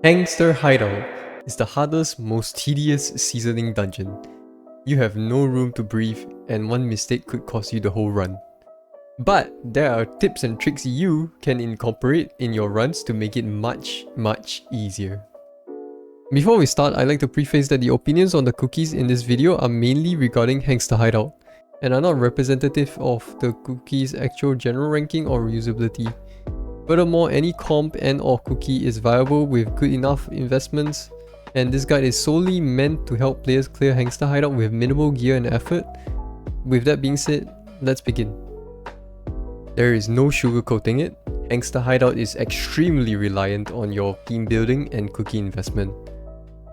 Hangster Hideout is the hardest, most tedious seasoning dungeon. You have no room to breathe, and one mistake could cost you the whole run. But there are tips and tricks you can incorporate in your runs to make it much easier. Before we start, I'd like to preface that the opinions on the cookies in this video are mainly regarding Hangster Hideout, and are not representative of the cookie's actual general ranking or usability. Furthermore, any comp and/or cookie is viable with good enough investments, and this guide is solely meant to help players clear Hangster Hideout with minimal gear and effort. With that being said, let's begin. There is no sugarcoating it. Hangster Hideout is extremely reliant on your team building and cookie investment.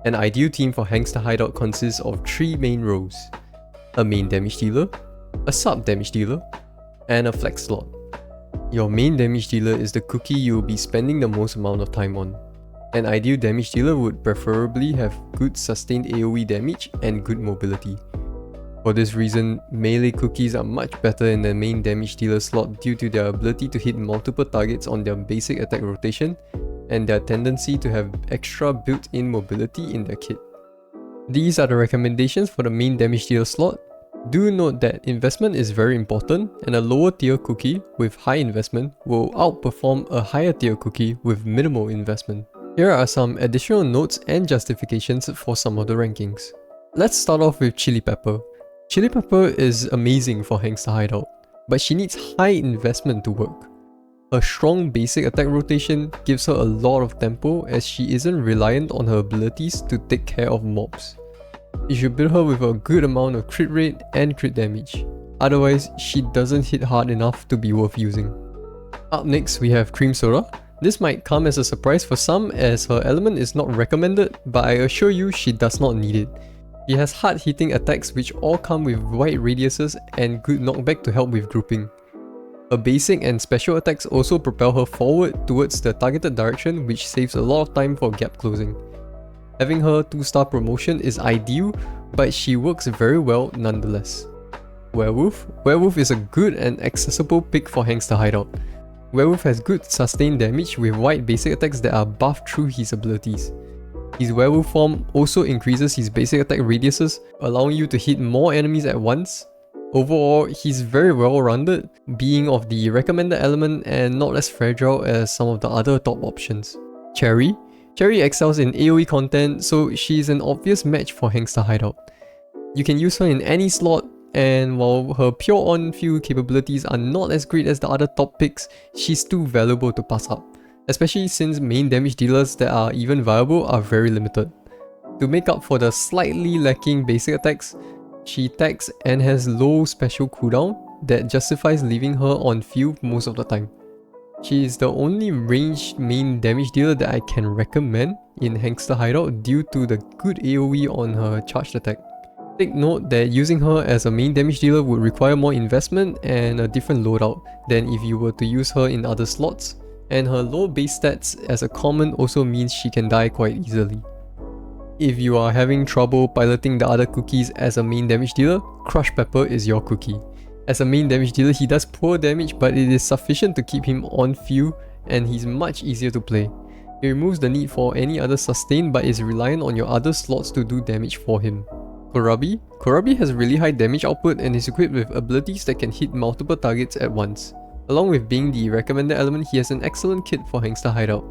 An ideal team for Hangster Hideout consists of 3 main roles: a main damage dealer, a sub damage dealer, and a flex slot. Your main damage dealer is the cookie you will be spending the most amount of time on. An ideal damage dealer would preferably have good sustained AoE damage and good mobility. For this reason, melee cookies are much better in the main damage dealer slot due to their ability to hit multiple targets on their basic attack rotation and their tendency to have extra built-in mobility in their kit. These are the recommendations for the main damage dealer slot. Do note that investment is very important, and a lower tier cookie with high investment will outperform a higher tier cookie with minimal investment. Here are some additional notes and justifications for some of the rankings. Let's start off with Chili Pepper. Chili Pepper is amazing for Hangster Hideout, but she needs high investment to work. Her strong basic attack rotation gives her a lot of tempo as she isn't reliant on her abilities to take care of mobs. You should build her with a good amount of crit rate and crit damage. Otherwise, she doesn't hit hard enough to be worth using. Up next, we have Cream Soda. This might come as a surprise for some as her element is not recommended, but I assure you she does not need it. She has hard hitting attacks which all come with wide radiuses and good knockback to help with grouping. Her basic and special attacks also propel her forward towards the targeted direction, which saves a lot of time for gap closing. Having her 2-star promotion is ideal, but she works very well nonetheless. Werewolf. Werewolf is a good and accessible pick for Hangster Hideout. Werewolf has good sustained damage with wide basic attacks that are buffed through his abilities. His werewolf form also increases his basic attack radiuses, allowing you to hit more enemies at once. Overall, he's very well rounded, being of the recommended element and not as fragile as some of the other top options. Cherry. Cherry excels in AoE content, so she is an obvious match for Hangster Hideout. You can use her in any slot, and while her pure on-field capabilities are not as great as the other top picks, she's too valuable to pass up, especially since main damage dealers that are even viable are very limited. To make up for the slightly lacking basic attacks, she tags and has low special cooldown that justifies leaving her on field most of the time. She is the only ranged main damage dealer that I can recommend in Hangster Hideout due to the good AoE on her charged attack. Take note that using her as a main damage dealer would require more investment and a different loadout than if you were to use her in other slots, and her low base stats as a common also means she can die quite easily. If you are having trouble piloting the other cookies as a main damage dealer, Crush Pepper is your cookie. As a main damage dealer, he does poor damage, but it is sufficient to keep him on field, and he's much easier to play. It removes the need for any other sustain but is reliant on your other slots to do damage for him. Korabi. Korabi has really high damage output and is equipped with abilities that can hit multiple targets at once. Along with being the recommended element, he has an excellent kit for Hangster Hideout.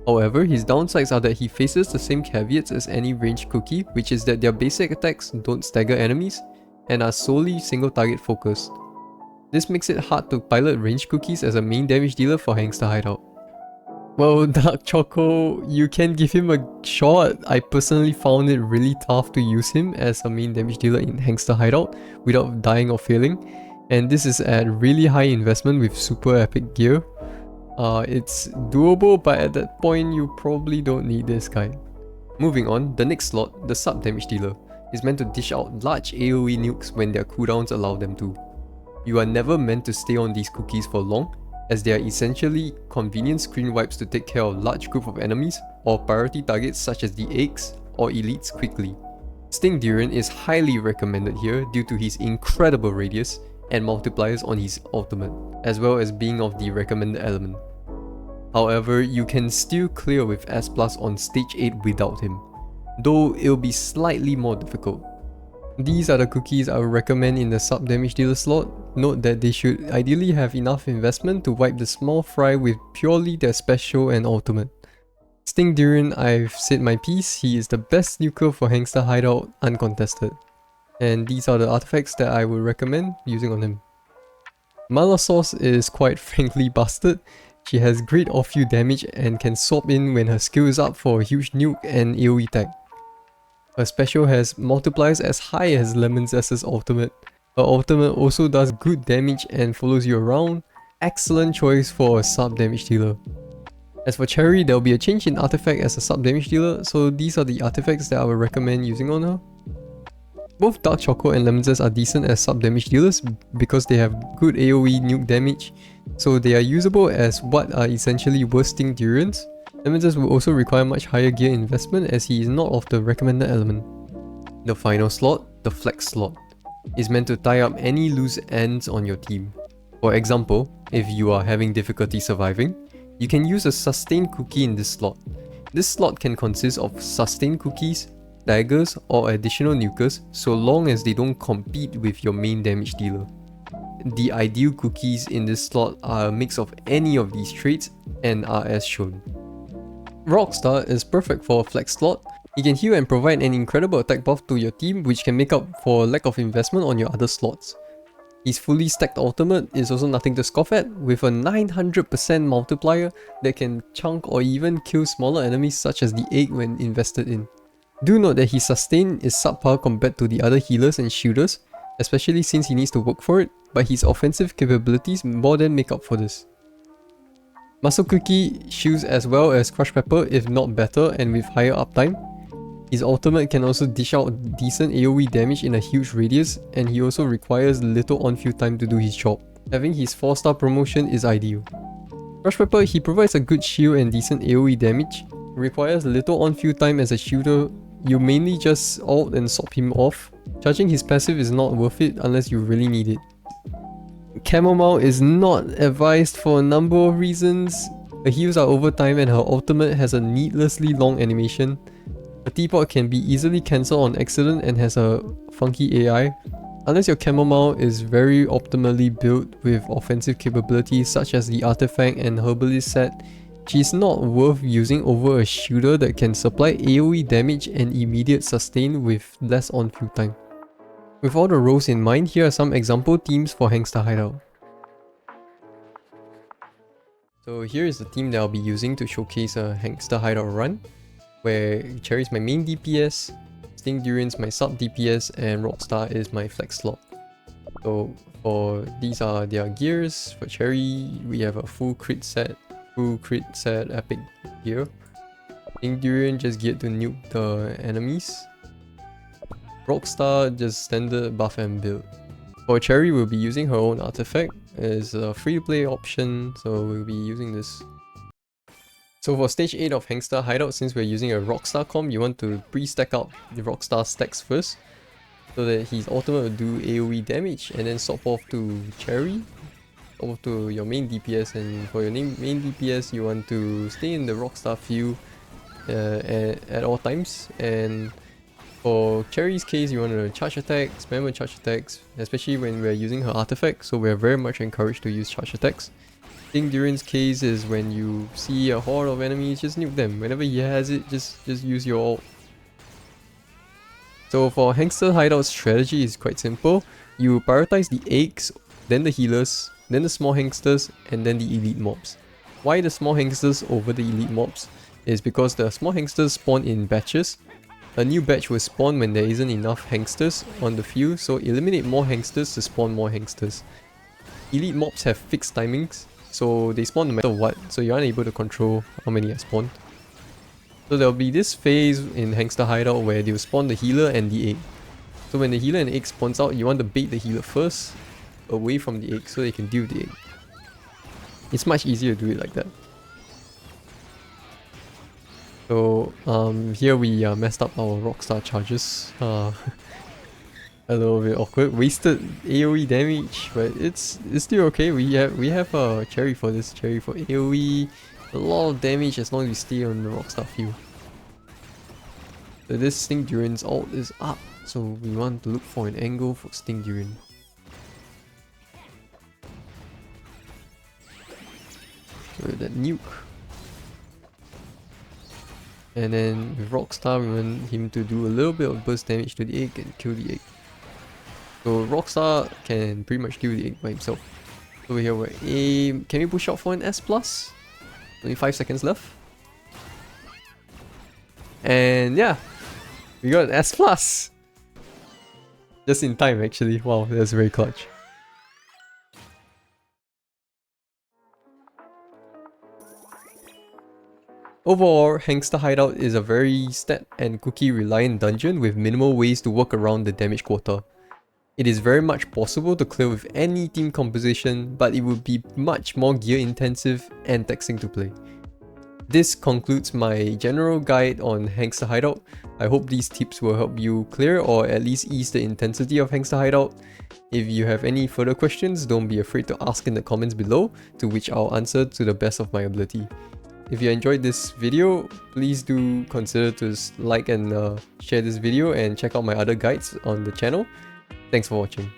However, his downsides are that he faces the same caveats as any ranged cookie, which is that their basic attacks don't stagger enemies and are solely single target focused. This makes it hard to pilot ranged cookies as a main damage dealer for Hangster Hideout. Well, Dark Choco, you can give him a shot. I personally found it really tough to use him as a main damage dealer in Hangster Hideout without dying or failing, and this is at really high investment with super epic gear. It's doable, but at that point you probably don't need this guy. Moving on, the next slot, the sub damage dealer, is meant to dish out large AoE nukes when their cooldowns allow them to. You are never meant to stay on these cookies for long, as they are essentially convenient screen wipes to take care of large group of enemies or priority targets such as the eggs or elites quickly. Sting Durian is highly recommended here due to his incredible radius and multipliers on his ultimate, as well as being of the recommended element. However, you can still clear with S+ on stage 8 without him, though it'll be slightly more difficult. These are the cookies I would recommend in the sub damage dealer slot. Note that they should ideally have enough investment to wipe the small fry with purely their special and ultimate. Sting Durian, I've said my piece, he is the best nuker for Hangster Hideout, uncontested. And these are the artifacts that I would recommend using on him. Mala Sauce is quite frankly busted. She has great off-you damage and can swap in when her skill is up for a huge nuke and AoE tag. Her special has multipliers as high as Lemon Zest's ultimate. Her ultimate also does good damage and follows you around. Excellent choice for a sub damage dealer. As for Cherry, there will be a change in artifact as a sub damage dealer, so these are the artifacts that I would recommend using on her. Both Dark Choco and Lemon Zest are decent as sub damage dealers because they have good AoE nuke damage, so they are usable as what are essentially worse Sting Durians. Lemon Zest will also require much higher gear investment as he is not of the recommended element. The final slot, the Flex slot, is meant to tie up any loose ends on your team. For example, if you are having difficulty surviving, you can use a sustain cookie in this slot. This slot can consist of sustain cookies, daggers, or additional nukers so long as they don't compete with your main damage dealer. The ideal cookies in this slot are a mix of any of these traits and are as shown. Rockstar is perfect for a flex slot. He can heal and provide an incredible attack buff to your team which can make up for lack of investment on your other slots. His fully stacked ultimate is also nothing to scoff at, with a 900% multiplier that can chunk or even kill smaller enemies such as the egg when invested in. Do note that his sustain is subpar compared to the other healers and shielders, especially since he needs to work for it, but his offensive capabilities more than make up for this. Muscle Cookie shields as well as Crush Pepper if not better and with higher uptime. His ultimate can also dish out decent AoE damage in a huge radius, and he also requires little on-field time to do his job. Having his 4-star promotion is ideal. Crush Pepper, he provides a good shield and decent AoE damage, requires little on-field time as a shielder. You mainly just ult and swap him off. Charging his passive is not worth it unless you really need it. Chamomile is not advised for a number of reasons. Her heals are overtime and her ultimate has a needlessly long animation. A teapot can be easily cancelled on accident and has a funky AI. Unless your Chamomile is very optimally built with offensive capabilities such as the Artifact and Herbalist set, she's not worth using over a shooter that can supply AoE damage and immediate sustain with less on-field time. With all the roles in mind, here are some example teams for Hangster Hideout. So here is the team that I'll be using to showcase a Hangster Hideout run, where Cherry is my main DPS, Sting Durian's my sub DPS, and Rockstar is my flex slot. So for these are their gears. For Cherry, we have a full crit set epic gear. Sting Durian just geared to nuke the enemies. Rockstar just standard buff and build. For Cherry, we'll be using her own artifact. It's a free-to-play option, so we'll be using this. So for stage 8 of Hangster Hideout, since we're using a Rockstar comp, you want to pre-stack out the Rockstar stacks first, so that his ultimate will do AoE damage, and then swap off to Cherry, off to your main DPS, and for your main DPS, you want to stay in the Rockstar field at all times, and for Cherry's case, you want to charge attacks, spam charge attacks, especially when we're using her artifact, so we're very much encouraged to use charge attacks. Sting Durian's case is when you see a horde of enemies, just nuke them. Whenever he has it, just use your ult. So for Hangster Hideout's strategy is quite simple. You prioritize the eggs, then the healers, then the small hangsters, and then the elite mobs. Why the small hangsters over the elite mobs? Is because the small hangsters spawn in batches. A new batch will spawn when there isn't enough hangsters on the field, so eliminate more hangsters to spawn more hangsters. Elite mobs have fixed timings, so they spawn no matter what, so you're unable to control how many are spawned. So there'll be this phase in Hangster Hideout where they'll spawn the healer and the egg. So when the healer and the egg spawns out, you want to bait the healer first, away from the egg, so they can deal with the egg. It's much easier to do it like that. So here we messed up our Rockstar charges. A little bit awkward. Wasted AoE damage, but it's still okay. We have Cherry for this. Cherry for AoE, a lot of damage as long as we stay on the Rockstar field. So this Sting Duran's ult is up, so we want to look for an angle for Sting Duran. So that nuke. And then with Rockstar, we want him to do a little bit of burst damage to the egg and kill the egg. So Rockstar can pretty much kill the egg by himself. Over here we're aim. Can we push out for an S+? Only 5 seconds left. And yeah, we got an S+. Just in time actually. Wow, that's very clutch. Overall, Hangster Hideout is a very stat and cookie reliant dungeon with minimal ways to work around the damage quota. It is very much possible to clear with any team composition, but it would be much more gear intensive and taxing to play. This concludes my general guide on Hangster Hideout. I hope these tips will help you clear or at least ease the intensity of Hangster Hideout. If you have any further questions, don't be afraid to ask in the comments below, to which I'll answer to the best of my ability. If you enjoyed this video, please do consider to like and share this video and check out my other guides on the channel. Thanks for watching.